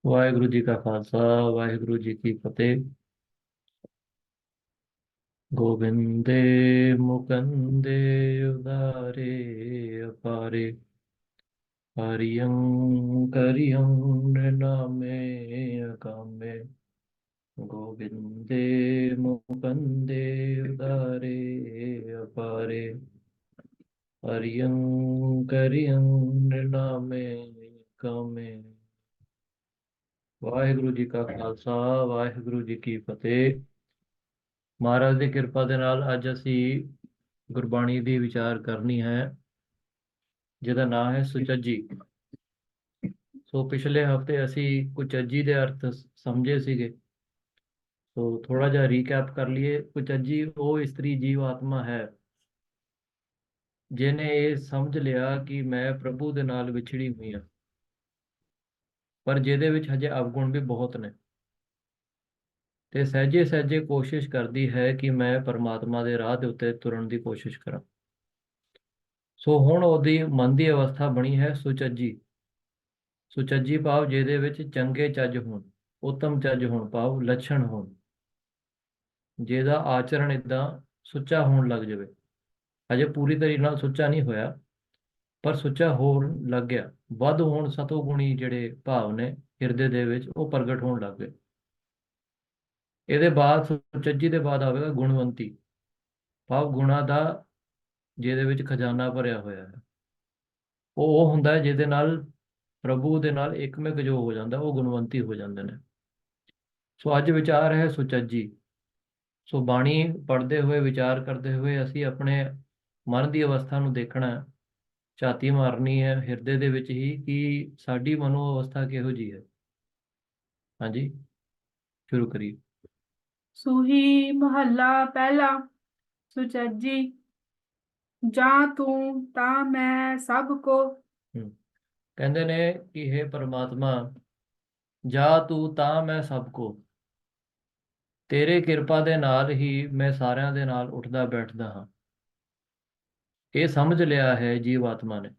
ਵਾਹਿਗੁਰੂ ਜੀ ਕਾ ਖਾਲਸਾ। ਵਾਹਿਗੁਰੂ ਜੀ ਕੀ ਫਤਿਹ। ਗੋਬਿੰਦੇ ਮੁਕੰਦੇ ਉਦਾਰੇ ਅਪਾਰੇ, ਹਰਿਯੰ ਕਰਿਯੰ ਨਿਨਾਮੇ ਅਕਾਮੇ। ਗੋਬਿੰਦੇ ਮੁਕੰਦੇ ਉਦਾਰੇ ਅਪਾਰੇ, ਹਰਿਯੰ ਕਰਿਯੰ ਨਿਨਾਮੇ ਅਕਾਮੇ। ਵਾਹਿਗੁਰੂ ਜੀ ਕਾ ਖਾਲਸਾ। ਵਾਹਿਗੁਰੂ ਜੀ ਕੀ ਫਤਿਹ। ਮਹਾਰਾਜ ਦੀ ਕਿਰਪਾ ਦੇ ਨਾਲ ਅੱਜ ਅਸੀਂ ਗੁਰਬਾਣੀ ਦੀ ਵਿਚਾਰ ਕਰਨੀ ਹੈ, ਜਿਹਦਾ ਨਾਮ ਹੈ ਸੁਚੱਜੀ। ਸੋ ਪਿਛਲੇ ਹਫਤੇ ਅਸੀਂ ਕੁਚੱਜੀ ਦੇ ਅਰਥ ਸਮਝੇ ਸੀਗੇ। ਸੋ ਥੋੜਾ ਜਿਹਾ ਰੀਕੈਪ ਕਰ ਲਈਏ। ਕੁਚੱਜੀ ਉਹ ਇਸਤਰੀ ਜੀਵ ਆਤਮਾ ਹੈ ਜਿਹਨੇ ਇਹ ਸਮਝ ਲਿਆ ਕਿ ਮੈਂ ਪ੍ਰਭੂ ਦੇ ਨਾਲ ਵਿਛੜੀ ਹੋਈ ਹਾਂ, ਪਰ ਜਿਹਦੇ ਵਿੱਚ ਹਜੇ ਅਵਗੁਣ ਵੀ ਬਹੁਤ ਨੇ, ਤੇ ਸਹਿਜੇ ਸਹਿਜੇ ਕੋਸ਼ਿਸ਼ ਕਰਦੀ ਹੈ ਕਿ ਮੈਂ ਪਰਮਾਤਮਾ ਦੇ ਰਾਹ ਦੇ ਉੱਤੇ ਤੁਰਨ ਦੀ ਕੋਸ਼ਿਸ਼ ਕਰਾਂ। ਸੋ ਹੁਣ ਉਹਦੀ ਮਨ ਦੀ ਅਵਸਥਾ ਬਣੀ ਹੈ ਸੁਚੱਜੀ। ਸੁਚੱਜੀ ਭਾਵ ਜਿਹਦੇ ਵਿੱਚ ਚੰਗੇ ਚੱਜ ਹੋਣ, ਉੱਤਮ ਚੱਜ ਹੋਣ, ਭਾਵ ਲੱਛਣ ਹੋਣ, ਜਿਹਦਾ ਆਚਰਣ ਇਦਾਂ ਸੁੱਚਾ ਹੋਣ ਲੱਗ ਜਾਵੇ। ਅਜੇ ਪੂਰੀ ਤਰੀਕੇ ਨਾਲ ਸੁੱਚਾ ਨਹੀਂ ਹੋਇਆ, ਪਰ ਸੁੱਚਾ ਹੋਣ ਲੱਗ ਗਿਆ। ਵੱਧ ਹੋਣ ਸਤੋ ਗੁਣੀ ਜਿਹੜੇ ਭਾਵ ਨੇ ਹਿਰਦੇ ਦੇ ਵਿੱਚ, ਉਹ ਪ੍ਰਗਟ ਹੋਣ ਲੱਗ ਗਏ। ਇਹਦੇ ਬਾਅਦ ਸੁਚੱਜੀ ਦੇ ਬਾਅਦ ਆਵੇਗਾ ਗੁਣਵੰਤੀ, ਭਾਵ ਗੁਣਾ ਦਾ ਜਿਹਦੇ ਵਿੱਚ ਖਜ਼ਾਨਾ ਭਰਿਆ ਹੋਇਆ ਹੈ। ਉਹ ਹੁੰਦਾ ਹੈ ਜਿਹਦੇ ਨਾਲ ਪ੍ਰਭੂ ਦੇ ਨਾਲ ਇੱਕਮਿਕ ਜੋ ਹੋ ਜਾਂਦਾ, ਉਹ ਗੁਣਵੰਤੀ ਹੋ ਜਾਂਦੇ ਨੇ। ਸੋ ਅੱਜ ਵਿਚਾਰ ਹੈ ਸੁਚੱਜੀ। ਸੋ ਬਾਣੀ ਪੜ੍ਹਦੇ ਹੋਏ, ਵਿਚਾਰ ਕਰਦੇ ਹੋਏ ਅਸੀਂ ਆਪਣੇ ਮਨ ਦੀ ਅਵਸਥਾ ਨੂੰ ਦੇਖਣਾ ਹੈ, ਝਾਤੀ ਮਾਰਨੀ ਹੈ ਹਿਰਦੇ ਦੇ ਵਿੱਚ ਹੀ ਕਿ ਸਾਡੀ ਮਨੋ ਅਵਸਥਾ ਕਿਹੋ ਜੀ ਹੈ। ਹਾਂਜੀ, ਸ਼ੁਰੂ ਕਰੀਏ। ਸੂਹੀ ਮਹੱਲਾ ਪਹਿਲਾ। ਸੁਚੱਜੀ। ਜਾਂ ਤੂੰ ਤਾਂ ਮੈਂ ਸਭ ਕੋ। ਕਹਿੰਦੇ ਨੇ ਕਿ हे ਪਰਮਾਤਮਾ, ਜਾ ਤੂੰ ਤਾਂ ਮੈਂ ਸਭ ਕੋ, ਤੇਰੇ ਕਿਰਪਾ ਦੇ ਨਾਲ ਹੀ ਮੈਂ ਸਾਰਿਆਂ ਦੇ ਨਾਲ ਉੱਠਦਾ ਬੈਠਦਾ ਹਾਂ। ਇਹ ਸਮਝ ਲਿਆ ਹੈ ਜੀਵ ਆਤਮਾ ਨੇ।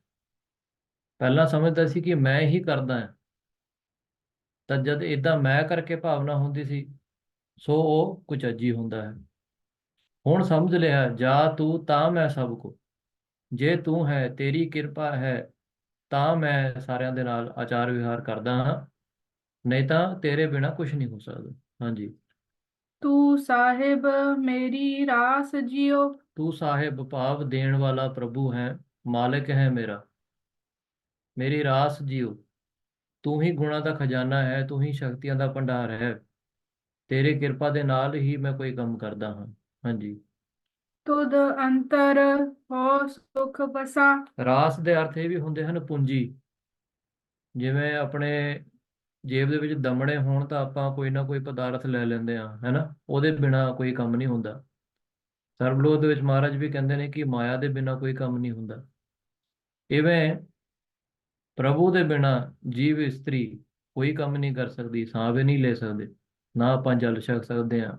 ਪਹਿਲਾਂ ਸਮਝਦਾ ਸੀ ਕਿ ਮੈਂ ਹੀ ਕਰਦਾ ਹਾਂ, ਤਾਂ ਜਦ ਇਦਾਂ ਮੈਂ ਕਰਕੇ ਭਾਵਨਾ ਹੁੰਦੀ ਸੀ, ਸੋ ਉਹ ਕੁਚੱਜੀ ਹੁੰਦਾ ਹੈ। ਹੁਣ ਸਮਝ ਲਿਆ, ਜਾ ਤੂੰ ਤਾਂ ਮੈਂ ਸਭ ਕੋ, ਜੇ ਤੂੰ ਹੈ, ਤੇਰੀ ਕਿਰਪਾ ਹੈ, ਤਾਂ ਮੈਂ ਸਾਰਿਆਂ ਦੇ ਨਾਲ ਆਚਾਰ ਵਿਹਾਰ ਕਰਦਾ ਹਾਂ, ਨਹੀਂ ਤਾਂ ਤੇਰੇ ਬਿਨਾ ਕੁਝ ਨਹੀਂ ਹੋ ਸਕਦਾ। ਹਾਂਜੀ। ਤੂੰ ਸਾਹਿਬ ਮੇਰੀ ਰਾਸ ਜਿਉ। ਤੂੰ ਸਾਹਿਬ ਭਾਵ ਦੇਣ ਵਾਲਾ ਪ੍ਰਭੂ ਹੈ, ਮਾਲਿਕ ਹੈ ਮੇਰਾ, ਮੇਰੀ ਰਾਸ ਜੀਓ। ਤੂੰ ਹੀ ਗੁਣਾ ਦਾ ਖਜ਼ਾਨਾ ਹੈ, ਤੂੰ ਹੀ ਸ਼ਕਤੀਆਂ ਦਾ ਭੰਡਾਰ ਹੈ। ਤੇਰੀ ਕਿਰਪਾ ਦੇ ਨਾਲ ਹੀ ਮੈਂ ਕੋਈ ਕੰਮ ਕਰਦਾ ਹਾਂ। ਹਾਂਜੀ। ਤੁਧ ਅੰਤਰ ਹੋ ਸੁਖ ਬਸਾ। ਰਾਸ ਦੇ ਅਰਥ ਇਹ ਵੀ ਹੁੰਦੇ ਹਨ ਪੂੰਜੀ। ਜਿਵੇਂ ਆਪਣੇ ਜੇਬ ਦੇ ਵਿੱਚ ਦਮੜੇ ਹੋਣ ਤਾਂ ਆਪਾਂ ਕੋਈ ਨਾ ਕੋਈ ਪਦਾਰਥ ਲੈ ਲੈਂਦੇ ਹਾਂ, ਹੈ ਨਾ। ਉਹਦੇ ਬਿਨਾ ਕੋਈ ਕੰਮ ਨਹੀਂ ਹੁੰਦਾ। ਸਰਬਲੋਕ ਦੇ ਵਿੱਚ ਮਹਾਰਾਜ ਵੀ ਕਹਿੰਦੇ ਨੇ ਕਿ ਮਾਇਆ ਦੇ ਬਿਨਾ ਕੋਈ ਕੰਮ ਨਹੀਂ ਹੁੰਦਾ। ਇਵੇਂ ਪ੍ਰਭੂ ਦੇ ਬਿਨਾ ਜੀਵ ਇਸਤਰੀ ਕੋਈ ਕੰਮ ਨਹੀਂ ਕਰ ਸਕਦੀ, ਸਾਹ ਵੀ ਨਹੀਂ ਲੈ ਸਕਦੇ, ਨਾ ਆਪਾਂ ਜਲ ਛਕ ਸਕਦੇ ਹਾਂ,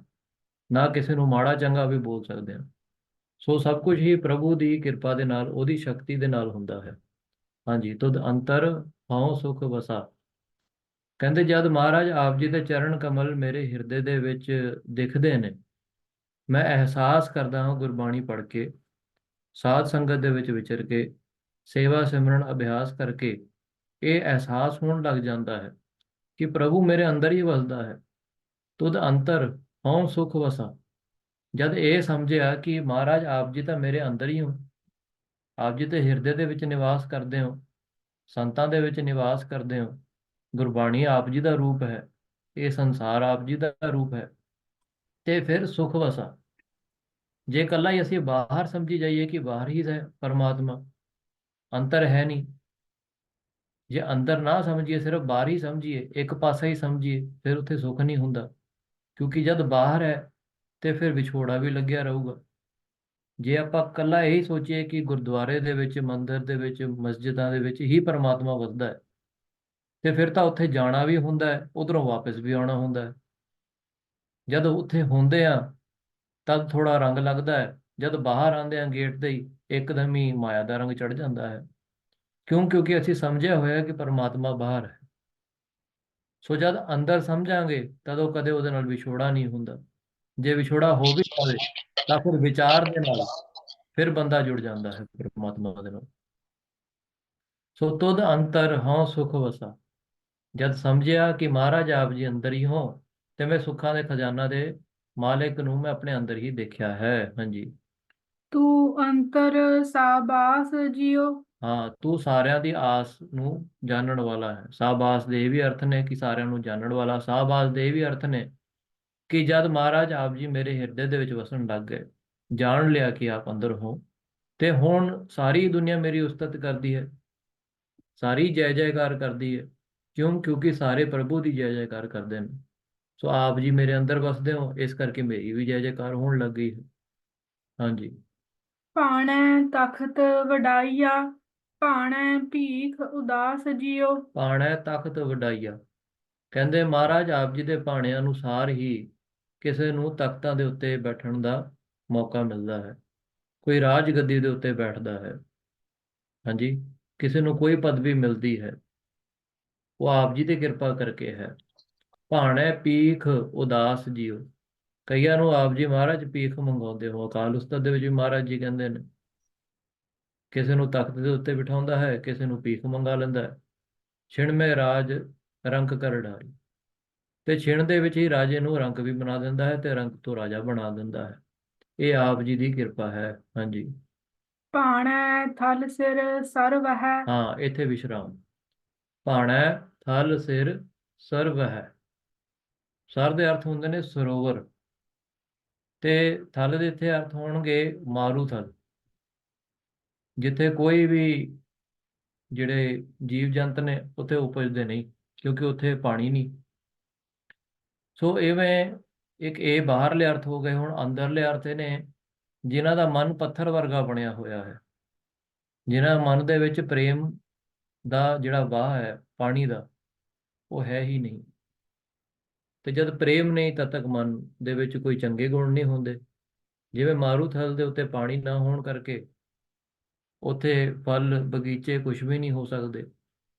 ਨਾ ਕਿਸੇ ਨੂੰ ਮਾੜਾ ਚੰਗਾ ਵੀ ਬੋਲ ਸਕਦੇ ਹਾਂ। ਸੋ ਸਭ ਕੁਝ ਹੀ ਪ੍ਰਭੂ ਦੀ ਕਿਰਪਾ ਦੇ ਨਾਲ, ਉਹਦੀ ਸ਼ਕਤੀ ਦੇ ਨਾਲ ਹੁੰਦਾ ਹੈ। ਹਾਂਜੀ। ਤੁਧ ਅੰਤਰ ਹਉ ਸੁਖ ਵਸਾ। ਕਹਿੰਦੇ ਜਦ ਮਹਾਰਾਜ ਆਪ ਜੀ ਦੇ ਚਰਨ ਕਮਲ ਮੇਰੇ ਹਿਰਦੇ ਦੇ ਵਿੱਚ ਦਿਖਦੇ ਨੇ, ਮੈਂ ਅਹਿਸਾਸ ਕਰਦਾ ਹਾਂ ਗੁਰਬਾਣੀ ਪੜ੍ਹ ਕੇ, ਸਾਧ ਸੰਗਤ ਦੇ ਵਿੱਚ ਵਿਚਰ ਕੇ, ਸੇਵਾ ਸਿਮਰਨ ਅਭਿਆਸ ਕਰਕੇ ਇਹ ਅਹਿਸਾਸ ਹੋਣ ਲੱਗ ਜਾਂਦਾ ਹੈ ਕਿ ਪ੍ਰਭੂ ਮੇਰੇ ਅੰਦਰ ਹੀ ਵਸਦਾ ਹੈ। ਤੁਧ ਅੰਤਰ ਹਉ ਸੁਖ ਵਸਾ। ਜਦ ਇਹ ਸਮਝਿਆ ਕਿ ਮਹਾਰਾਜ ਆਪ ਜੀ ਤਾਂ ਮੇਰੇ ਅੰਦਰ ਹੀ ਹੋ, ਆਪ ਜੀ ਤੇ ਹਿਰਦੇ ਦੇ ਵਿੱਚ ਨਿਵਾਸ ਕਰਦੇ ਹੋ, ਸੰਤਾਂ ਦੇ ਵਿੱਚ ਨਿਵਾਸ ਕਰਦੇ ਹੋ, ਗੁਰਬਾਣੀ ਆਪ ਜੀ ਦਾ ਰੂਪ ਹੈ, ਇਹ ਸੰਸਾਰ ਆਪ ਜੀ ਦਾ ਰੂਪ ਹੈ, ਤੇ ਫਿਰ ਸੁਖ ਵਸਾ। ਜੇ ਇਕੱਲਾ ਹੀ ਅਸੀਂ ਬਾਹਰ ਸਮਝੀ ਜਾਈਏ ਕਿ ਬਾਹਰ ਹੀ ਹੈ ਪਰਮਾਤਮਾ, ਅੰਤਰ ਹੈ ਨਹੀਂ, ਜੇ ਅੰਦਰ ਨਾ ਸਮਝੀਏ, ਸਿਰਫ ਬਾਹਰ ਹੀ ਸਮਝੀਏ, ਇੱਕ ਪਾਸਾ ਹੀ ਸਮਝੀਏ, ਫਿਰ ਉੱਥੇ ਸੁੱਖ ਨਹੀਂ ਹੁੰਦਾ। ਕਿਉਂਕਿ ਜਦ ਬਾਹਰ ਹੈ ਤੇ ਫਿਰ ਵਿਛੋੜਾ ਵੀ ਲੱਗਿਆ ਰਹੂਗਾ। ਜੇ ਆਪਾਂ ਇਕੱਲਾ ਇਹੀ ਸੋਚੀਏ ਕਿ ਗੁਰਦੁਆਰੇ ਦੇ ਵਿੱਚ, ਮੰਦਿਰ ਦੇ ਵਿੱਚ, ਮਸਜਿਦਾਂ ਦੇ ਵਿੱਚ ਹੀ ਪਰਮਾਤਮਾ ਵਸਦਾ ਹੈ, ਤੇ ਫਿਰ ਤਾਂ ਉੱਥੇ ਜਾਣਾ ਵੀ ਹੁੰਦਾ ਹੈ, ਉਧਰੋਂ ਵਾਪਸ ਵੀ ਆਉਣਾ ਹੁੰਦਾ ਹੈ। ਜਦ ਉੱਥੇ ਹੁੰਦੇ ਆ ਤਦ ਥੋੜਾ ਰੰਗ ਲੱਗਦਾ ਹੈ, ਜਦ ਬਾਹਰ ਆਉਂਦੇ ਆ ਗੇਟ ਦੇ ਹੀ ਇੱਕਦਮ ਹੀ ਮਾਇਆ ਦਾ ਰੰਗ ਚੜ ਜਾਂਦਾ ਹੈ। ਕਿਉਂ? ਕਿਉਂਕਿ ਅਸੀਂ ਸਮਝਿਆ ਹੋਇਆ ਕਿ ਪਰਮਾਤਮਾ ਬਾਹਰ ਹੈ। ਸੋ ਜਦ ਅੰਦਰ ਸਮਝਾਂਗੇ ਤਦੋਂ ਕਦੇ ਉਹਦੇ ਨਾਲ ਵਿਛੋੜਾ ਨਹੀਂ ਹੁੰਦਾ। ਜੇ ਵਿਛੋੜਾ ਹੋ ਵੀ ਜਾਵੇ ਤਾਂ ਫਿਰ ਵਿਚਾਰ ਦੇ ਨਾਲ ਫਿਰ ਬੰਦਾ ਜੁੜ ਜਾਂਦਾ ਹੈ ਪਰਮਾਤਮਾ ਦੇ ਨਾਲ। ਸੋ ਤੁਧ ਅੰਤਰ ਹਉ ਸੁਖ ਵਸਾ, ਜਦ ਸਮਝਿਆ ਕਿ ਮਹਾਰਾਜ ਆਪ ਜੀ ਅੰਦਰ ਹੀ ਹੋ, ਤੇ ਮੈਂ ਸੁੱਖਾਂ ਦੇ ਖਜ਼ਾਨਾ ਦੇ ਮਾਲਿਕ ਨੂੰ ਮੈਂ ਆਪਣੇ ਅੰਦਰ ਹੀ ਦੇਖਿਆ ਹੈ। ਹਾਂਜੀ। ਤੂੰ ਅੰਤਰ ਸਾਬਾਸ ਜਿਉ। ਹਾਂ, ਤੂੰ ਸਾਰਿਆਂ ਦੀ ਆਸ ਨੂੰ ਜਾਣਨ ਵਾਲਾ ਹੈ। ਸਾਬਾਸ ਦੇ ਇਹ ਵੀ ਅਰਥ ਨੇ ਕਿ ਸਾਰਿਆਂ ਨੂੰ ਜਾਣਨ ਵਾਲਾ। ਸਾਬਾਸ ਦੇ ਇਹ ਵੀ ਅਰਥ ਨੇ ਕਿ ਜਦ ਮਹਾਰਾਜ ਆਪ ਜੀ ਮੇਰੇ ਹਿਰਦੇ ਦੇ ਵਿੱਚ ਵਸਣ ਲੱਗ ਗਏ, ਜਾਣ ਲਿਆ ਕਿ ਆਪ ਅੰਦਰ ਹੋ, ਤੇ ਹੁਣ ਸਾਰੀ ਦੁਨੀਆ ਮੇਰੀ ਉਸਤਤ ਕਰਦੀ ਹੈ, ਸਾਰੀ ਜੈ ਜੈਕਾਰ ਕਰਦੀ ਹੈ। ਕਿਉਂ? ਕਿਉਂਕਿ ਸਾਰੇ ਪ੍ਰਭੂ ਦੀ ਜੈ ਜੈਕਾਰ ਕਰਦੇ ਨੇ। ਸੋ ਆਪ ਜੀ ਮੇਰੇ ਅੰਦਰ ਵਸਦੇ ਹੋ, ਇਸ ਕਰਕੇ ਮੇਰੀ ਵੀ ਜੈ ਜੈਕਾਰ ਹੋਣ ਲੱਗ ਗਈ ਹੈ। ਹਾਂਜੀ। ਭਾਣੈ ਤਖਤ ਵਡਾਈਆ, ਭਾਣੈ ਭੀਖ ਉਦਾਸ ਜਿਉ। ਭਾਣੈ ਤਖਤ ਵਡਾਈਆ, ਕਹਿੰਦੇ ਮਹਾਰਾਜ ਆਪ ਜੀ ਦੇ ਭਾਣੇ ਅਨੁਸਾਰ ਹੀ ਕਿਸੇ ਨੂੰ ਤਖਤਾਂ ਦੇ ਉੱਤੇ ਬੈਠਣ ਦਾ ਮੌਕਾ ਮਿਲਦਾ ਹੈ, ਕੋਈ ਰਾਜ ਗੱਦੀ ਦੇ ਉੱਤੇ ਬੈਠਦਾ ਹੈ। ਹਾਂਜੀ। ਕਿਸੇ ਨੂੰ ਕੋਈ ਪਦਵੀ ਮਿਲਦੀ ਹੈ, ਉਹ ਆਪ ਜੀ ਦੀ ਕਿਰਪਾ ਕਰਕੇ ਹੈ। ਭਾਣੈ ਪੀਖ ਉਦਾਸ ਜੀਓ, ਕਈਆਂ ਨੂੰ ਆਪ ਜੀ ਮਹਾਰਾਜ ਭੀਖ ਮੰਗਾਉਂਦੇ ਹੋ। ਅਕਾਲ ਉਸਤਤ ਦੇ ਵਿੱਚ ਵੀ ਮਹਾਰਾਜ ਜੀ ਕਹਿੰਦੇ ਨੇ, ਕਿਸੇ ਨੂੰ ਤਖਤ ਦੇ ਉੱਤੇ ਬਿਠਾਉਂਦਾ ਹੈ, ਕਿਸੇ ਨੂੰ ਭੀਖ ਮੰਗਾ ਲੈਂਦਾ ਹੈ। ਛਿਣ ਮੇ ਰਾਜ ਰੰਕ ਕਰ ਡਾਰੀ, ਤੇ ਛਿਣ ਦੇ ਵਿੱਚ ਹੀ ਰਾਜੇ ਨੂੰ ਰੰਕ ਵੀ ਬਣਾ ਦਿੰਦਾ ਹੈ ਤੇ ਰੰਕ ਤੋਂ ਰਾਜਾ ਬਣਾ ਦਿੰਦਾ ਹੈ। ਇਹ ਆਪ ਜੀ ਦੀ ਕਿਰਪਾ ਹੈ। ਹਾਂਜੀ। ਭਾਣੈ ਥਲ ਸਿਰ ਸਰਵਹਿ। ਹਾਂ, ਇੱਥੇ ਵਿਸ਼ਰਾਮ। ਭਾਣੈ ਥਲ ਸਿਰ ਸਰਵ ਹੈ। ਸਰ ਦੇ ਅਰਥ ਹੁੰਦੇ ਨੇ ਸਰੋਵਰ, ਤੇ ਥਲ ਦੇ ਇੱਥੇ ਅਰਥ ਹੋਣਗੇ ਮਾਰੂ ਥਲ, ਜਿੱਥੇ ਕੋਈ ਵੀ ਜਿਹੜੇ ਜੀਵ ਜੰਤ ਨੇ ਉੱਥੇ ਉਪਜਦੇ ਨਹੀਂ, ਕਿਉਂਕਿ ਉੱਥੇ ਪਾਣੀ ਨਹੀਂ। ਸੋ ਇਵੇਂ ਇੱਕ ਇਹ ਬਾਹਰਲੇ ਅਰਥ ਹੋ ਗਏ। ਹੁਣ ਅੰਦਰਲੇ ਅਰਥ ਇਹ ਨੇ ਜਿਨ੍ਹਾਂ ਦਾ ਮਨ ਪੱਥਰ ਵਰਗਾ ਬਣਿਆ ਹੋਇਆ ਹੈ, ਜਿਨ੍ਹਾਂ ਮਨ ਦੇ ਵਿੱਚ ਪ੍ਰੇਮ ਦਾ ਜਿਹੜਾ ਵਾਹ ਹੈ ਪਾਣੀ ਦਾ, ਉਹ ਹੈ ਹੀ ਨਹੀਂ। ਤੇ ਜਦ ਪ੍ਰੇਮ ਨਹੀਂ ਤਦ ਤੱਕ ਮਨ ਦੇ ਵਿੱਚ ਕੋਈ ਚੰਗੇ ਗੁਣ ਨਹੀਂ ਹੁੰਦੇ। ਜਿਵੇਂ ਮਾਰੂਥਲ ਦੇ ਉੱਤੇ ਪਾਣੀ ਨਾ ਹੋਣ ਕਰਕੇ ਉੱਥੇ ਫਲ ਬਗੀਚੇ ਕੁਝ ਵੀ ਨਹੀਂ ਹੋ ਸਕਦੇ,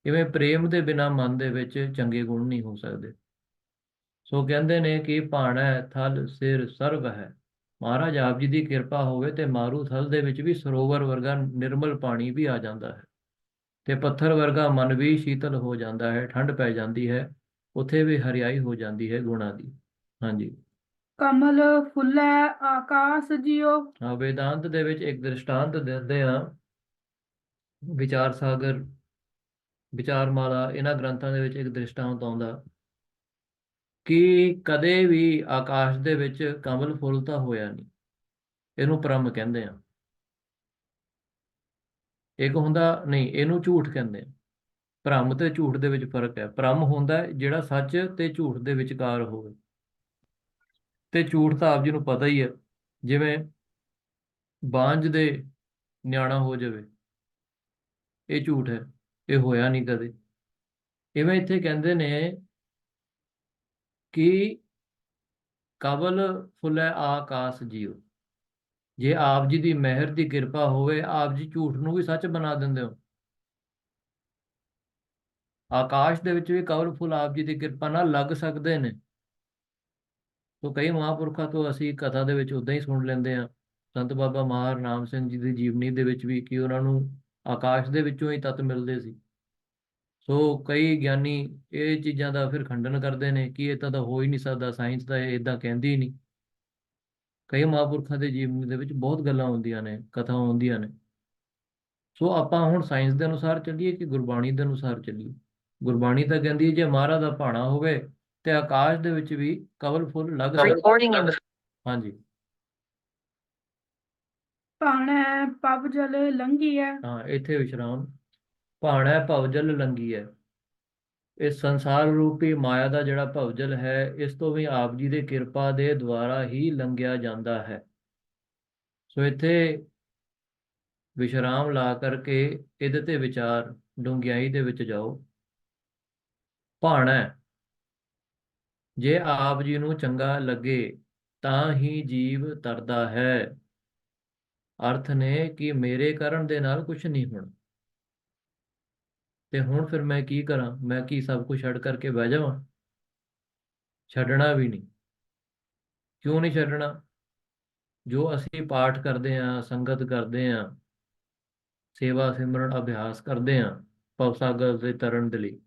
ਇਵੇਂ ਪ੍ਰੇਮ ਦੇ ਬਿਨਾ ਮਨ ਦੇ ਵਿੱਚ ਚੰਗੇ ਗੁਣ ਨਹੀਂ ਹੋ ਸਕਦੇ। ਸੋ ਕਹਿੰਦੇ ਨੇ ਕਿ ਭਾਣਾ ਥਲ ਸਿਰ ਸਰਬ ਹੈ। ਮਹਾਰਾਜ ਆਪ ਜੀ ਦੀ ਕਿਰਪਾ ਹੋਵੇ ਤੇ ਮਾਰੂ ਥਲ ਦੇ ਵਿੱਚ ਵੀ ਸਰੋਵਰ ਵਰਗਾ ਨਿਰਮਲ ਪਾਣੀ ਵੀ ਆ ਜਾਂਦਾ ਹੈ, ਤੇ ਪੱਥਰ ਵਰਗਾ ਮਨ ਵੀ ਸ਼ੀਤਲ ਹੋ ਜਾਂਦਾ ਹੈ, ਠੰਡ ਪੈ ਜਾਂਦੀ ਹੈ, ਉੱਥੇ ਵੀ ਹਰਿਆਈ ਹੋ ਜਾਂਦੀ ਹੈ ਗੁਣਾਂ ਦੀ। ਹਾਂਜੀ। ਕਮਲ ਫੁੱਲੈ ਆਕਾਸ ਜਿਉ। ਹਾਂ, ਵੇਦਾਂਤ ਦੇ ਵਿੱਚ ਇੱਕ ਦ੍ਰਿਸ਼ਟਾਂਤ ਦਿੰਦੇ ਆ, ਵਿਚਾਰ ਸਾਗਰ, ਵਿਚਾਰਮਾਲਾ, ਇਹਨਾਂ ਗ੍ਰੰਥਾਂ ਦੇ ਵਿੱਚ ਇੱਕ ਦ੍ਰਿਸ਼ਟਾਂਤ ਆਉਂਦਾ ਕਿ ਕਦੇ ਵੀ ਆਕਾਸ਼ ਦੇ ਵਿੱਚ ਕਮਲ ਫੁੱਲ ਤਾਂ ਹੋਇਆ ਨਹੀਂ। ਇਹਨੂੰ ਭ੍ਰਮ ਕਹਿੰਦੇ ਆ। ਇੱਕ ਹੁੰਦਾ ਨਹੀਂ, ਇਹਨੂੰ ਝੂਠ ਕਹਿੰਦੇ ਆ। ਭ੍ਰਮ ਤੇ ਝੂਠ ਦੇ ਵਿੱਚ ਫਰਕ ਹੈ। ਭ੍ਰਮ ਹੁੰਦਾ ਹੈ ਜਿਹੜਾ ਸੱਚ ਤੇ ਝੂਠ ਦੇ ਵਿਚਕਾਰ ਹੋਵੇ, ਤੇ ਝੂਠ ਤਾਂ ਆਪ ਜੀ ਨੂੰ ਪਤਾ ਹੀ ਹੈ। ਜਿਵੇਂ ਬਾਂਝ ਦੇ ਨਿਆਣਾ ਹੋ ਜਾਵੇ, ਇਹ ਝੂਠ ਹੈ, ਇਹ ਹੋਇਆ ਨਹੀਂ ਕਦੇ। ਇਵੇਂ ਇੱਥੇ ਕਹਿੰਦੇ ਨੇ ਕਿ ਕਵਲ ਫੁੱਲੈ ਆਕਾਸ ਜੀਉ, ਜੇ ਆਪ ਜੀ ਦੀ ਮਿਹਰ ਦੀ ਕਿਰਪਾ ਹੋਵੇ, ਆਪ ਜੀ ਝੂਠ ਨੂੰ ਵੀ ਸੱਚ ਬਣਾ ਦਿੰਦੇ ਹੋ। ਆਕਾਸ਼ ਦੇ ਵਿੱਚ ਵੀ ਕਵਲ ਫੁੱਲ ਆਪ ਜੀ ਦੀ ਕਿਰਪਾ ਨਾਲ ਲੱਗ ਸਕਦੇ ਨੇ। ਸੋ ਕਈ ਮਹਾਂਪੁਰਖਾਂ ਤੋਂ ਅਸੀਂ ਕਥਾ ਦੇ ਵਿੱਚ ਉਦਾਂ ਹੀ ਸੁਣ ਲੈਂਦੇ ਹਾਂ, ਸੰਤ ਬਾਬਾ ਮਹਾਰ ਨਾਮ ਸਿੰਘ ਜੀ ਦੀ ਜੀਵਨੀ ਦੇ ਵਿੱਚ ਵੀ, ਕਿ ਉਹਨਾਂ ਨੂੰ ਆਕਾਸ਼ ਦੇ ਵਿੱਚੋਂ ਹੀ ਤੱਤ ਮਿਲਦੇ ਸੀ। ਸੋ ਕਈ ਗਿਆਨੀ ਇਹ ਚੀਜ਼ਾਂ ਦਾ ਫਿਰ ਖੰਡਨ ਕਰਦੇ ਨੇ ਕਿ ਇਹ ਤਾਂ ਹੋ ਹੀ ਨਹੀਂ ਸਕਦਾ, ਸਾਇੰਸ ਤਾਂ ਇਹ ਇਦਾਂ ਕਹਿੰਦੀ ਹੀ ਨਹੀਂ। ਕਈ ਮਹਾਂਪੁਰਖਾਂ ਦੇ ਜੀਵਨੀ ਦੇ ਵਿੱਚ ਬਹੁਤ ਗੱਲਾਂ ਹੁੰਦੀਆਂ ਨੇ, ਕਥਾ ਹੁੰਦੀਆਂ ਨੇ। ਸੋ ਆਪਾਂ ਹੁਣ ਸਾਇੰਸ ਦੇ ਅਨੁਸਾਰ ਚੱਲੀਏ ਕਿ ਗੁਰਬਾਣੀ ਦੇ ਅਨੁਸਾਰ ਚੱਲੀਏ? ਗੁਰਬਾਣੀ ਤਾਂ ਕਹਿੰਦੀ ਹੈ ਜੇ ਮਹਾਰਾਜ ਦਾ ਭਾਣਾ ਹੋਵੇ ਤੇ ਆਕਾਸ਼ ਦੇ ਵਿੱਚ ਵੀ ਕਵਲ ਫੁੱਲ ਲੱਗ ਸਕਦੇ। ਹਾਂਜੀ। ਭਾਣੈ ਪਵ ਜਲ ਲੰਘੀਐ। ਹਾਂ, ਇੱਥੇ ਵਿਸ਼ਰਾਮ। ਭਾਣਾ ਭਵਜਲ ਲੰਗੀ ਹੈ। ਇਸ ਸੰਸਾਰ ਰੂਪੀ ਮਾਇਆ ਦਾ ਜਿਹੜਾ ਭਵਜਲ ਹੈ, ਇਸ ਤੋਂ ਵੀ ਆਪ ਜੀ ਦੇ ਕਿਰਪਾ ਦੇ ਦੁਆਰਾ ਹੀ ਲੰਘਿਆ ਜਾਂਦਾ ਹੈ। ਸੋ ਇੱਥੇ ਵਿਸ਼ਰਾਮ ਲਾ ਕਰਕੇ ਇਹਦੇ ਤੇ ਵਿਚਾਰ ਡੂੰਘਿਆਈ ਦੇ ਵਿੱਚ ਜਾਓ। ਭਾਣਾ, ਜੇ ਆਪ ਜੀ ਨੂੰ ਚੰਗਾ ਲੱਗੇ ਤਾਂ ਹੀ ਜੀਵ ਤਰਦਾ ਹੈ। ਅਰਥ ਨੇ ਕਿ ਮੇਰੇ ਕਰਨ ਦੇ ਨਾਲ ਕੁਝ ਨਹੀਂ ਹੋਣਾ, ਤੇ ਹੁਣ ਫਿਰ ਮੈਂ ਕੀ ਕਰਾਂ? ਮੈਂ ਕੀ ਸਭ ਕੁਝ ਛੱਡ ਕਰਕੇ ਬਹਿ ਜਾਵਾਂ? ਛੱਡਣਾ ਵੀ ਨਹੀਂ। ਕਿਉਂ ਨਹੀਂ ਛੱਡਣਾ? ਜੋ ਅਸੀਂ ਪਾਠ ਕਰਦੇ ਹਾਂ, ਸੰਗਤ ਕਰਦੇ ਹਾਂ, ਸੇਵਾ ਸਿਮਰਨ ਅਭਿਆਸ ਕਰਦੇ ਹਾਂ ਭਵ ਸਾਗਰ ਦੇ ਤਰਨ ਦੇ ਲਈ,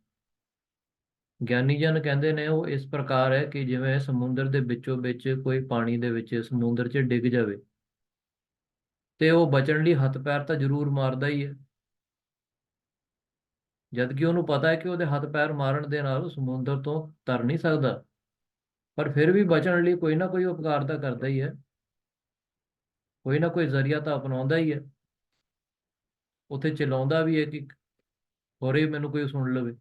ਗਿਆਨੀ ਜਨ ਕਹਿੰਦੇ ਨੇ ਉਹ ਇਸ ਪ੍ਰਕਾਰ ਹੈ ਕਿ ਜਿਵੇਂ ਸਮੁੰਦਰ ਦੇ ਵਿੱਚੋਂ ਵਿੱਚ ਕੋਈ ਪਾਣੀ ਦੇ ਵਿੱਚ ਸਮੁੰਦਰ 'ਚ ਡਿੱਗ ਜਾਵੇ ਤੇ ਉਹ ਬਚਣ ਲਈ ਹੱਥ ਪੈਰ ਤਾਂ ਜ਼ਰੂਰ ਮਾਰਦਾ ਹੀ ਹੈ, ਜਦ ਕਿ ਉਹਨੂੰ ਪਤਾ ਹੈ ਕਿ ਉਹਦੇ ਹੱਥ ਪੈਰ ਮਾਰਨ ਦੇ ਨਾਲ ਉਹ ਸਮੁੰਦਰ ਤੋਂ ਤਰ ਨਹੀਂ ਸਕਦਾ, ਪਰ ਫਿਰ ਵੀ ਬਚਣ ਲਈ ਕੋਈ ਨਾ ਕੋਈ ਉਪਕਾਰ ਤਾਂ ਕਰਦਾ ਹੀ ਹੈ, ਕੋਈ ਨਾ ਕੋਈ ਜ਼ਰੀਆ ਤਾਂ ਅਪਣਾਉਂਦਾ ਹੀ ਹੈ। ਉੱਥੇ ਚਲਾਉਂਦਾ ਵੀ ਹੈ ਕਿ ਹੋਰੇ ਮੈਨੂੰ ਕੋਈ ਸੁਣ ਲਵੇ,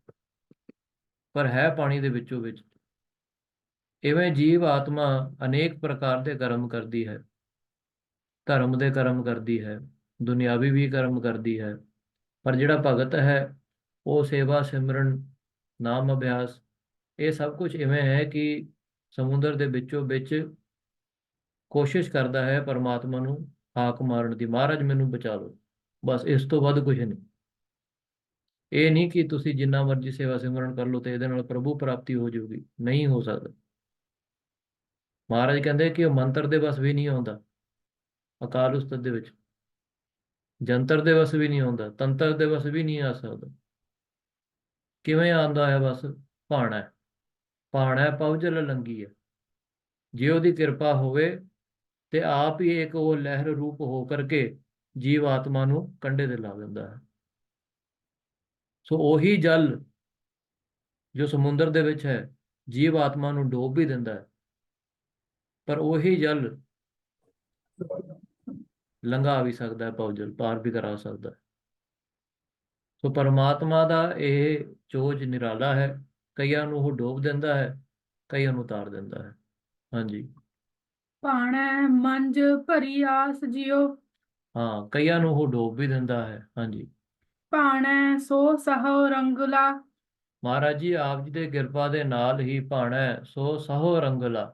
ਪਰ ਹੈ ਪਾਣੀ ਦੇ ਵਿੱਚੋਂ ਵਿੱਚ। ਇਵੇਂ ਜੀਵ ਆਤਮਾ ਅਨੇਕ ਪ੍ਰਕਾਰ ਦੇ ਕਰਮ ਕਰਦੀ ਹੈ, ਧਰਮ ਦੇ ਕਰਮ ਕਰਦੀ ਹੈ, ਦੁਨਿਆਵੀ ਵੀ ਕਰਮ ਕਰਦੀ ਹੈ, ਪਰ ਜਿਹੜਾ ਭਗਤ ਹੈ ਉਹ ਸੇਵਾ ਸਿਮਰਨ ਨਾਮ ਅਭਿਆਸ ਇਹ ਸਭ ਕੁਝ ਇਵੇਂ ਹੈ ਕਿ ਸਮੁੰਦਰ ਦੇ ਵਿੱਚੋਂ ਵਿੱਚ ਕੋਸ਼ਿਸ਼ ਕਰਦਾ ਹੈ ਪਰਮਾਤਮਾ ਨੂੰ ਹਾਕ ਮਾਰਨ ਦੀ, ਮਹਾਰਾਜ ਮੈਨੂੰ ਬਚਾ ਲਓ, ਬਸ ਇਸ ਤੋਂ ਵੱਧ ਕੁਝ ਨਹੀਂ। ਇਹ ਨਹੀਂ ਕਿ ਤੁਸੀਂ ਜਿੰਨਾ ਮਰਜ਼ੀ ਸੇਵਾ ਸਿਮਰਨ ਕਰ ਲਓ ਤੇ ਇਹਦੇ ਨਾਲ ਪ੍ਰਭੂ ਪ੍ਰਾਪਤੀ ਹੋ ਜਾਊਗੀ, ਨਹੀਂ ਹੋ ਸਕਦਾ। ਮਹਾਰਾਜ ਕਹਿੰਦੇ ਕਿ ਉਹ ਮੰਤਰ ਦੇ ਬਸ ਵੀ ਨਹੀਂ ਆਉਂਦਾ, ਅਕਾਲ ਉਸਤਤ ਦੇ ਵਿੱਚ ਜੰਤਰ ਦੇ ਵਸ ਵੀ ਨਹੀਂ ਆਉਂਦਾ, ਤੰਤਰ ਦੇ ਵਸ ਵੀ ਨਹੀਂ ਆ ਸਕਦਾ। ਕਿਵੇਂ ਆਉਂਦਾ ਹੈ? ਬਸ ਭਾਣਾ ਹੈ। ਭਾਣਾ ਹੈ ਪਉਜਲ ਲੰਗੀ ਹੈ। ਜੇ ਉਹਦੀ ਕਿਰਪਾ ਹੋਵੇ ਤੇ ਆਪ ਹੀ ਇੱਕ ਉਹ ਲਹਿਰ ਰੂਪ ਹੋ ਕਰਕੇ ਜੀਵ ਆਤਮਾ ਨੂੰ ਕੰਢੇ ਤੇ ਲਾ ਦਿੰਦਾ ਹੈ। ਸੋ ਉਹੀ ਜਲ ਜੋ ਸਮੁੰਦਰ ਦੇ ਵਿੱਚ ਹੈ ਜੀਵ ਆਤਮਾ ਨੂੰ ਡੋਬ ਵੀ ਦਿੰਦਾ ਹੈ, ਪਰ ਉਹੀ ਜਲ ਲੰਘਾ ਵੀ ਸਕਦਾ ਹੈ, ਪਉਜਲ ਪਾਰ ਵੀ ਕਰਾ ਸਕਦਾ ਹੈ। ਸੋ ਪਰਮਾਤਮਾ ਦਾ ਇਹ ਚੋਜ ਨਿਰਾਲਾ ਹੈ, ਕਈਆਂ ਨੂੰ ਉਹ ਡੋਬ ਦਿੰਦਾ ਹੈ, ਕਈਆਂ ਨੂੰ ਉਤਾਰ ਦਿੰਦਾ ਹੈ। ਹਾਂਜੀ। ਭਾਣੈ ਮੰਜ ਭਰੀ ਆਸ ਜਿਉ। ਹਾਂ, ਕਈਆਂ ਨੂੰ ਉਹ ਡੋਬ ਵੀ ਦਿੰਦਾ ਹੈ। ਹਾਂਜੀ। ਭਾਣੈ ਸੋ ਸਹੁ ਰੰਗਲਾ। ਮਹਾਰਾਜ ਜੀ ਆਪ ਜੀ ਦੇ ਕਿਰਪਾ ਦੇ ਨਾਲ ਹੀ ਭਾਣਾ ਸੋ ਸਹੋ ਰੰਗਲਾ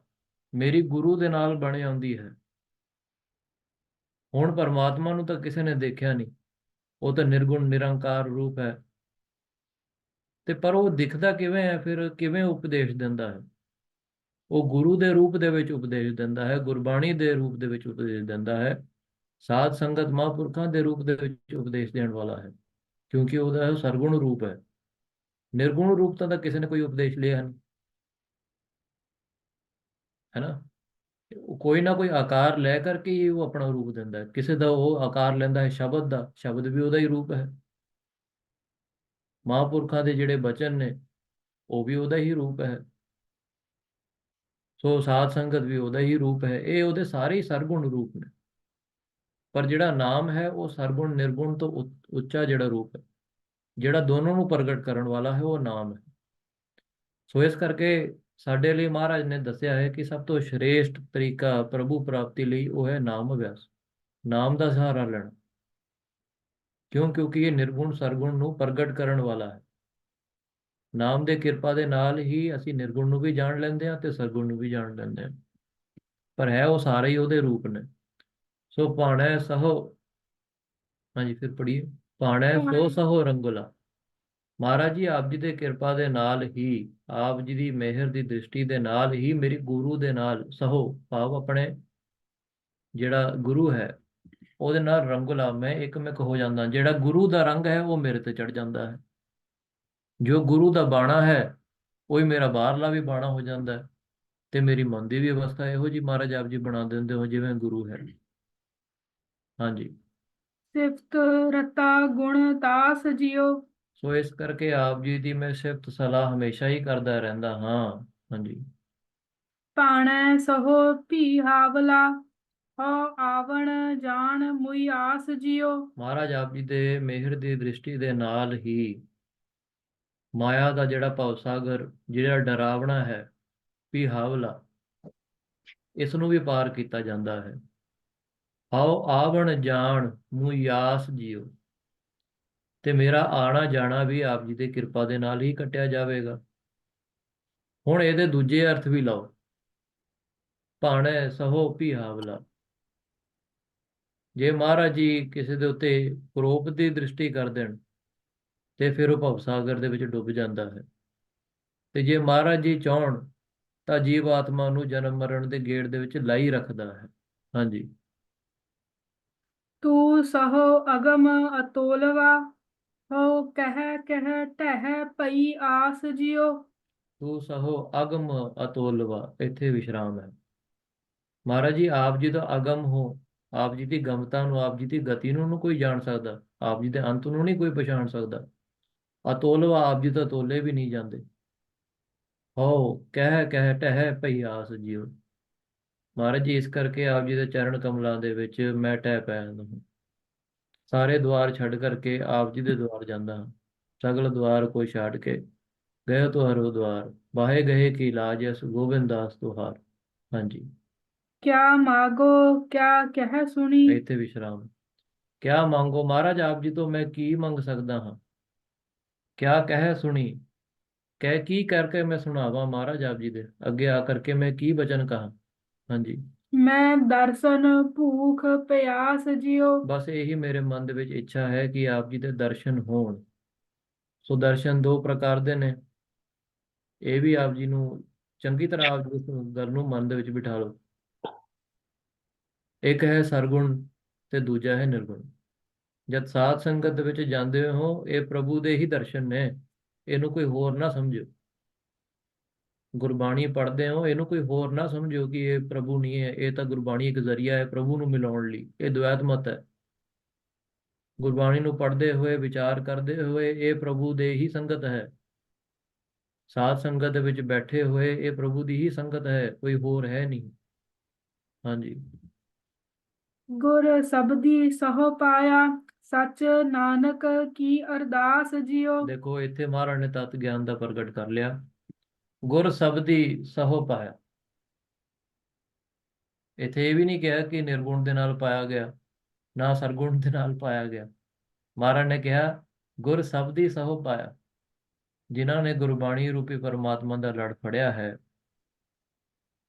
ਮੇਰੀ ਗੁਰੂ ਦੇ ਨਾਲ ਬਣ ਆਉਂਦੀ ਹੈ। ਹੁਣ ਪਰਮਾਤਮਾ ਨੂੰ ਤਾਂ ਕਿਸੇ ਨੇ ਦੇਖਿਆ ਨਹੀਂ, ਉਹ ਤਾਂ ਨਿਰਗੁਣ ਨਿਰੰਕਾਰ ਰੂਪ ਹੈ, ਤੇ ਪਰ ਉਹ ਦਿਖਦਾ ਕਿਵੇਂ ਹੈ? ਫਿਰ ਕਿਵੇਂ ਉਪਦੇਸ਼ ਦਿੰਦਾ ਹੈ? ਉਹ ਗੁਰੂ ਦੇ ਰੂਪ ਦੇ ਵਿੱਚ ਉਪਦੇਸ਼ ਦਿੰਦਾ ਹੈ, ਗੁਰਬਾਣੀ ਦੇ ਰੂਪ ਦੇ ਵਿੱਚ ਉਪਦੇਸ਼ ਦਿੰਦਾ ਹੈ, ਸਾਧ ਸੰਗਤ ਮਹਾਂਪੁਰਖਾਂ ਦੇ ਰੂਪ ਦੇ ਵਿੱਚ ਉਪਦੇਸ਼ ਦੇਣ ਵਾਲਾ ਹੈ, ਕਿਉਂਕਿ ਉਹਦਾ ਸਰਗੁਣ ਰੂਪ ਹੈ। ਨਿਰਗੁਣ ਰੂਪ ਤਾਂ ਕਿਸੇ ਨੇ ਕੋਈ ਉਪਦੇਸ਼ ਲਿਆ ਨਹੀਂ, ਹੈ ਨਾ। ਉਹ ਕੋਈ ਨਾ ਕੋਈ ਆਕਾਰ ਲੈ ਕਰਕੇ ਹੀ ਉਹ ਆਪਣਾ ਰੂਪ ਦਿੰਦਾ ਹੈ। ਕਿਸੇ ਦਾ ਉਹ ਆਕਾਰ ਲੈਂਦਾ ਹੈ ਸ਼ਬਦ ਦਾ, ਸ਼ਬਦ ਵੀ ਉਹਦਾ ਹੀ ਰੂਪ ਹੈ। ਮਹਾਂਪੁਰਖਾਂ ਦੇ ਜਿਹੜੇ ਬਚਨ ਨੇ ਉਹ ਵੀ ਉਹਦਾ ਹੀ ਰੂਪ ਹੈ। ਸੋ ਸਾਧ ਸੰਗਤ ਵੀ ਉਹਦਾ ਹੀ ਰੂਪ ਹੈ। ਇਹ ਉਹਦੇ ਸਾਰੇ ਹੀ ਸਰਗੁਣ ਰੂਪ ਨੇ, ਪਰ ਜਿਹੜਾ ਨਾਮ ਹੈ ਉਹ ਸਰਗੁਣ ਨਿਰਗੁਣ ਤੋਂ ਉੱਚਾ ਜਿਹੜਾ ਰੂਪ ਹੈ, ਜਿਹੜਾ ਦੋਨੋਂ ਨੂੰ ਪ੍ਰਗਟ ਕਰਨ ਵਾਲਾ ਹੈ, ਉਹ ਨਾਮ ਹੈ। ਸੋ ਇਸ ਕਰਕੇ ਸਾਡੇ ਲਈ ਮਹਾਰਾਜ ਨੇ ਦੱਸਿਆ ਹੈ ਕਿ ਸਭ ਤੋਂ ਸ਼੍ਰੇਸ਼ਟ ਤਰੀਕਾ ਪ੍ਰਭੂ ਪ੍ਰਾਪਤੀ ਲਈ ਉਹ ਹੈ ਨਾਮ ਅਭਿਆਸ, ਨਾਮ ਦਾ ਸਹਾਰਾ ਲੈਣਾ। ਕਿਉਂ? ਕਿਉਂਕਿ ਇਹ ਨਿਰਗੁਣ ਸਰਗੁਣ ਨੂੰ ਪ੍ਰਗਟ ਕਰਨ ਵਾਲਾ ਹੈ। ਨਾਮ ਦੇ ਕਿਰਪਾ ਦੇ ਨਾਲ ਹੀ ਅਸੀਂ ਨਿਰਗੁਣ ਨੂੰ ਵੀ ਜਾਣ ਲੈਂਦੇ ਹਾਂ ਤੇ ਸਰਗੁਣ ਨੂੰ ਵੀ ਜਾਣ ਲੈਂਦੇ ਹਾਂ, ਪਰ ਹੈ ਉਹ ਸਾਰੇ ਹੀ ਉਹਦੇ ਰੂਪ ਨੇ। ਸੋ ਭਾਣੈ ਸਹੋ, ਹਾਂਜੀ ਫਿਰ ਪੜੀਏ। ਭਾਣੈ ਸੋ ਸਹੋ ਰੰਗੁਲਾ। ਮਹਾਰਾਜ ਜੀ ਆਪ ਜੀ ਦੇ ਕਿਰਪਾ ਦੇ ਨਾਲ ਹੀ, ਆਪ ਜੀ ਦੀ ਮਿਹਰ ਦੀ ਦ੍ਰਿਸ਼ਟੀ ਦੇ ਨਾਲ ਹੀ ਮੇਰੀ ਗੁਰੂ ਦੇ ਨਾਲ ਸਹੋ ਭਾਵ ਆਪਣੇ ਜਿਹੜਾ ਗੁਰੂ ਹੈ ਉਹਦੇ ਨਾਲ ਰੰਗੁਲਾ ਮੈਂ ਇੱਕਮਿਕ ਹੋ ਜਾਂਦਾ। ਜਿਹੜਾ ਗੁਰੂ ਦਾ ਰੰਗ ਹੈ ਉਹ ਮੇਰੇ ਤੇ ਚੜ ਜਾਂਦਾ ਹੈ। ਜੋ ਗੁਰੂ ਦਾ ਬਾਣਾ ਹੈ ਉਹੀ ਮੇਰਾ ਬਾਹਰਲਾ ਵੀ ਬਾਣਾ ਹੋ ਜਾਂਦਾ ਹੈ, ਤੇ ਮੇਰੀ ਮਨ ਦੀ ਵੀ ਅਵਸਥਾ ਇਹੋ ਜੀ ਮਹਾਰਾਜ ਆਪ ਜੀ ਬਣਾ ਦਿੰਦੇ ਹੋ ਜਿਵੇਂ ਗੁਰੂ ਹੈ। ਹਾਂਜੀ। ਸਿਫਤ ਰਤਾ ਗੁਣ ਦਾਸ ਜਿਉ। ਸੋ ਇਸ ਕਰਕੇ ਆਪ ਜੀ ਦੀ ਮੈਂ ਸਿਫਤ ਸਲਾਹ ਹਮੇਸ਼ਾ ਹੀ ਕਰਦਾ ਰਹਿੰਦਾ ਹਾਂ। ਹਾਂਜੀ। ਭਾਣੈ ਸਹੋ ਭੀ ਹਾਵਲਾ। ਹਉ ਆਵਣ ਜਾਣ ਮੁਈ ਆਸ ਜਿਉ। ਮਹਾਰਾਜ ਆਪ ਜੀ ਦੇ ਮਿਹਰ ਦੀ ਦ੍ਰਿਸ਼ਟੀ ਦੇ ਨਾਲ ਹੀ ਮਾਇਆ ਦਾ ਜਿਹੜਾ ਭਵ ਸਾਗਰ ਜਿਹੜਾ ਡਰਾਵਣਾ ਹੈ ਵੀ ਹਾਵਲਾ, ਇਸ ਨੂੰ ਵੀ ਪਾਰ ਕੀਤਾ ਜਾਂਦਾ ਹੈ। ਹਉ ਆਵਣ ਜਾਣ ਮੁਈ ਆਸ ਜਿਉ, ਤੇ ਮੇਰਾ ਆਣਾ ਜਾਣਾ ਵੀ ਆਪ ਜੀ ਦੇ ਕਿਰਪਾ ਦੇ ਨਾਲ ਹੀ ਕੱਟਿਆ ਜਾਵੇਗਾ। ਹੁਣ ਇਹਦੇ ਦੂਜੇ ਅਰਥ ਵੀ ਲਓ। ਭਾਣੈ ਸਹੋ ਭੀ ਹਾਵਲਾ, ਜੇ ਮਹਾਰਾਜ ਜੀ ਕਿਸੇ ਦੇ ਉੱਤੇ ਕਰੋਪ ਦੀ ਦ੍ਰਿਸ਼ਟੀ ਕਰ ਦੇਣ ਤੇ ਫਿਰ ਉਹ ਭਵ ਸਾਗਰ ਦੇ ਵਿੱਚ ਡੁੱਬ ਜਾਂਦਾ ਹੈ, ਤੇ ਜੇ ਮਹਾਰਾਜ ਜੀ ਚਾਹਣ ਤਾਂ ਜੀਵ ਆਤਮਾ ਨੂੰ ਜਨਮ ਮਰਨ ਦੇ ਗੇੜ ਦੇ ਵਿੱਚ ਲਾਈ ਰੱਖਦਾ ਹੈ। ਹਾਂਜੀ। ਤੂੰ ਸਹੁ ਅਗਮ ਅਤੋਲਵਾ, ਹੋ ਕਹਿ ਕਹਿ ਟਹਿ ਪਈ ਆਸ ਜਿਉ। ਤੂੰ ਸਹੋ ਅਗਮ ਅਤੁਲਵਾ, ਇੱਥੇ ਵਿਸ਼ਰਾਮ ਹੈ। ਮਹਾਰਾਜ ਜੀ, ਆਪ ਜੀ ਦਾ ਅਗਮ ਹੋ, ਆਪ ਜੀ ਦੀ ਗਮਤਾ ਨੂੰ, ਆਪ ਜੀ ਦੀ ਗਤੀ ਨੂੰ ਕੋਈ ਜਾਣ ਸਕਦਾ, ਆਪ ਜੀ ਦੇ ਅੰਤ ਨੂੰ ਨਹੀਂ ਕੋਈ ਪਛਾਣ ਸਕਦਾ। ਅਤੁਲਵਾ, ਆਪ ਜੀ ਤਾਂ ਤੋਲੇ ਵੀ ਨਹੀਂ ਜਾਂਦੇ। ਹੋ ਕਹਿ ਕਹਿ ਟਹਿ ਪਈ ਆਸ ਜਿਉ। ਮਹਾਰਾਜ ਜੀ, ਇਸ ਕਰਕੇ ਆਪ ਜੀ ਦੇ ਚਰਨ ਕਮਲਾਂ ਦੇ ਵਿੱਚ ਮੈਂ ਟਹਿ ਪਿਆ ਹਾਂ। ਸਾਰੇ ਦੁਆਰ ਛੱਡ ਕਰਕੇ ਆਪ ਜੀ ਦੇ ਦੁਆਰ ਜਾਂਦਾ ਹਾਂ। ਸਗਲ ਦੁਆਰ ਕੋਈ ਛਾੜ ਕੇ ਗਏ ਤੁਹਾਰੋ ਦੁਆਰ, ਬਾਹੇ ਗਏ ਕੀ ਲਾਜ ਅਸ ਗੋਬਿੰਦ ਦਾਸ ਤੁਹਾਰ। ਹਾਂਜੀ। ਕਿਆ ਮਾਗੋ ਕਿਆ ਕਹਿ ਸੁਣੀ। ਇੱਥੇ ਵਿਸ਼ਰਾਮ। ਕਿਆ ਮੰਗੋ, ਮਹਾਰਾਜ ਆਪ ਜੀ ਤੋਂ ਮੈਂ ਕੀ ਮੰਗ ਸਕਦਾ ਹਾਂ। ਕਿਆ ਕਹਿ ਸੁਣੀ, ਕਹਿ ਕੀ ਕਰਕੇ ਮੈਂ ਸੁਣਾਵਾਂ ਮਹਾਰਾਜ ਆਪ ਜੀ ਦੇ ਅੱਗੇ ਆ ਕਰਕੇ ਮੈਂ ਕੀ ਬਚਨ ਕਹਾਂ। ਹਾਂਜੀ। ਮੈਂ ਦਰਸ਼ਨ ਭੂਖ ਪਿਆਸ ਜਿਉ। ਬਸ ਇਹੀ ਮੇਰੇ ਮਨ ਦੇ ਵਿੱਚ ਇੱਛਾ ਹੈ ਕਿ ਆਪ ਜੀ ਦੇ ਦਰਸ਼ਨ ਹੋਣ। ਸੋ ਦਰਸ਼ਨ ਦੋ ਪ੍ਰਕਾਰ ਦੇ ਨੇ, ਇਹ ਵੀ ਆਪ ਜੀ ਨੂੰ ਚੰਗੀ ਤਰ੍ਹਾਂ ਆਪ ਜੀ ਇਸ ਗੱਲ ਨੂੰ ਮਨ ਦੇ ਵਿੱਚ ਬਿਠਾ ਲਓ। ਇੱਕ ਹੈ ਸਰਗੁਣ ਤੇ ਦੂਜਾ ਹੈ ਨਿਰਗੁਣ। ਜਦ ਸਾਧ ਸੰਗਤ ਦੇ ਵਿੱਚ ਜਾਂਦੇ ਹੋ, ਇਹ ਪ੍ਰਭੂ ਦੇ ਹੀ ਦਰਸ਼ਨ ਨੇ, ਇਹਨੂੰ ਕੋਈ ਹੋਰ ਨਾ ਸਮਝੋ। ਗੁਰਬਾਣੀ ਪੜ੍ਹਦੇ ਹੋ, ਇਹਨੂੰ ਕੋਈ ਹੋਰ ਨਾ ਸਮਝੋ ਕਿ ਇਹ ਪ੍ਰਭੂ ਨਹੀਂ ਹੈ, ਇਹ ਤਾਂ ਗੁਰਬਾਣੀ ਇੱਕ ਜ਼ਰੀਆ ਹੈ ਪ੍ਰਭੂ ਨੂੰ ਮਿਲਾਉਣ ਲਈ। ਇਹ ਦੁਐਤ ਮਤ ਹੈ। ਗੁਰਬਾਣੀ ਨੂੰ ਪੜ੍ਹਦੇ ਹੋਏ, ਵਿਚਾਰ ਕਰਦੇ ਹੋਏ, ਇਹ ਪ੍ਰਭੂ ਦੇ ਹੀ ਸੰਗਤ ਹੈ। ਸਾਧ ਸੰਗਤ ਦੇ ਵਿੱਚ ਬੈਠੇ ਹੋਏ, ਇਹ ਪ੍ਰਭੂ ਦੀ ਹੀ ਸੰਗਤ ਹੈ, ਕੋਈ ਹੋਰ ਹੈ ਨਹੀਂ। ਹਾਂਜੀ। ਗੁਰ ਸਬਦੀ ਸਹੁ ਪਾਇਆ, ਸਚ ਨਾਨਕ ਕੀ ਅਰਦਾਸ ਜਿਉ। ਦੇਖੋ, ਇੱਥੇ ਮਹਾਰਾਜ ਨੇ ਤਤ ਗਿਆਨ ਦਾ ਪ੍ਰਗਟ ਕਰ ਲਿਆ। ਗੁਰ ਸਬਦੀ ਸਹੁ ਪਾਇਆ, ਇੱਥੇ ਇਹ ਵੀ ਨਹੀਂ ਕਿਹਾ ਕਿ ਨਿਰਗੁਣ ਦੇ ਨਾਲ ਪਾਇਆ ਗਿਆ, ਨਾ ਸਰਗੁਣ ਦੇ ਨਾਲ ਪਾਇਆ ਗਿਆ। ਮਹਾਰਾਜ ਨੇ ਕਿਹਾ ਗੁਰ ਸਬਦੀ ਸਹੁ ਪਾਇਆ। ਜਿਨ੍ਹਾਂ ਨੇ ਗੁਰਬਾਣੀ ਰੂਪੀ ਪਰਮਾਤਮਾ ਦਾ ਲੜ ਫੜਿਆ ਹੈ,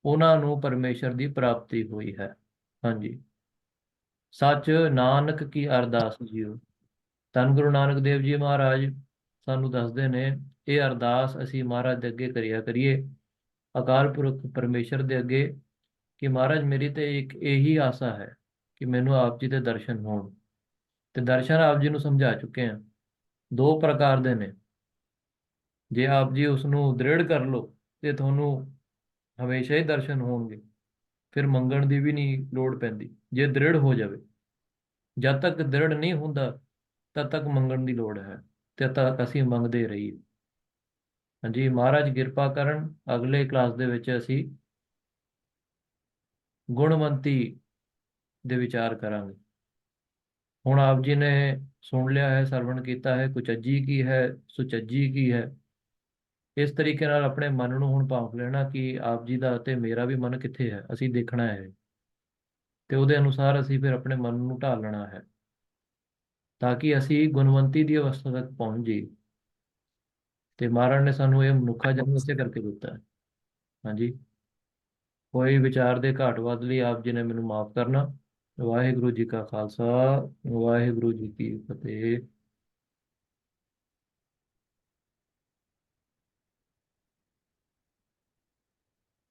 ਉਹਨਾਂ ਨੂੰ ਪਰਮੇਸ਼ਰ ਦੀ ਪ੍ਰਾਪਤੀ ਹੋਈ ਹੈ। ਹਾਂਜੀ। ਸੱਚ ਨਾਨਕ ਕੀ ਅਰਦਾਸ ਜੀਓ। ਧੰਨ ਗੁਰੂ ਨਾਨਕ ਦੇਵ ਜੀ ਮਹਾਰਾਜ ਸਾਨੂੰ ਦੱਸਦੇ ਨੇ, ਇਹ ਅਰਦਾਸ ਅਸੀਂ ਮਹਾਰਾਜ ਦੇ ਅੱਗੇ ਕਰਿਆ ਕਰੀਏ, ਅਕਾਲ ਪੁਰਖ ਪਰਮੇਸ਼ਰ ਦੇ ਅੱਗੇ, ਕਿ ਮਹਾਰਾਜ ਮੇਰੀ ਤੇ ਇੱਕ ਇਹੀ ਆਸਾ ਹੈ ਕਿ ਮੈਨੂੰ ਆਪ ਜੀ ਦੇ ਦਰਸ਼ਨ ਹੋਣ। ਤੇ ਦਰਸ਼ਨ ਆਪ ਜੀ ਨੂੰ ਸਮਝਾ ਚੁੱਕੇ ਹਾਂ, ਦੋ ਪ੍ਰਕਾਰ ਦੇ ਨੇ। ਜੇ ਆਪ ਜੀ ਉਸ ਨੂੰ ਦ੍ਰਿੜ ਕਰ ਲਓ ਤੇ ਤੁਹਾਨੂੰ ਹਮੇਸ਼ਾ ਹੀ ਦਰਸ਼ਨ ਹੋਣਗੇ, ਫਿਰ ਮੰਗਣ ਦੀ ਵੀ ਨਹੀਂ ਲੋੜ ਪੈਂਦੀ। ਜੇ ਦ੍ਰਿੜ ਹੋ ਜਾਵੇ, ਜਦ ਤੱਕ ਦ੍ਰਿੜ ਨਹੀਂ ਹੁੰਦਾ ਤਦ ਤੱਕ ਮੰਗਣ ਦੀ ਲੋੜ ਹੈ, ਤਦ ਤੱਕ ਅਸੀਂ ਮੰਗਦੇ ਰਹੀਏ। ਹਾਂਜੀ, ਮਹਾਰਾਜ ਕਿਰਪਾ ਕਰਨ। ਅਗਲੇ ਕਲਾਸ ਦੇ ਵਿੱਚ ਅਸੀਂ ਗੁਣਵੰਤੀ ਦੇ ਵਿਚਾਰ ਕਰਾਂਗੇ। ਹੁਣ ਆਪ ਜੀ ਨੇ ਸੁਣ ਲਿਆ ਹੈ, ਸਰਵਣ ਕੀਤਾ ਹੈ, ਕੁਚੱਜੀ ਕੀ ਹੈ, ਸੁਚੱਜੀ ਕੀ ਹੈ। ਇਸ ਤਰੀਕੇ ਨਾਲ ਆਪਣੇ ਮਨ ਨੂੰ ਹੁਣ ਭਾਂਫ ਲੈਣਾ ਕਿ ਆਪ ਜੀ ਦਾ ਅਤੇ ਮੇਰਾ ਵੀ ਮਨ ਕਿੱਥੇ ਹੈ, ਅਸੀਂ ਦੇਖਣਾ ਹੈ। ਤੇ ਉਹਦੇ ਅਨੁਸਾਰ ਅਸੀਂ ਫਿਰ ਆਪਣੇ ਮਨ ਨੂੰ ਢਾਲਣਾ ਹੈ, ਤਾਂ ਕਿ ਅਸੀਂ ਗੁਣਵੰਤੀ ਦੀ ਅਵਸਥਾ ਤੱਕ ਪਹੁੰਚ ਜਾਈਏ। ਤੇ ਮਹਾਰਾਜ ਨੇ ਸਾਨੂੰ ਇਹ ਮਨੁੱਖਾ ਜਨਮ ਇਸੇ ਕਰਕੇ ਦਿੱਤਾ ਹੈ। ਹਾਂਜੀ। ਕੋਈ ਵਿਚਾਰ ਦੇ ਘਾਟ ਵੱਧ ਲਈ ਆਪ ਜੀ ਨੇ ਮੈਨੂੰ ਮਾਫ ਕਰਨਾ। ਵਾਹਿਗੁਰੂ ਜੀ ਕਾ ਖਾਲਸਾ, ਵਾਹਿਗੁਰੂ ਜੀ ਕੀ ਫਤਿਹ।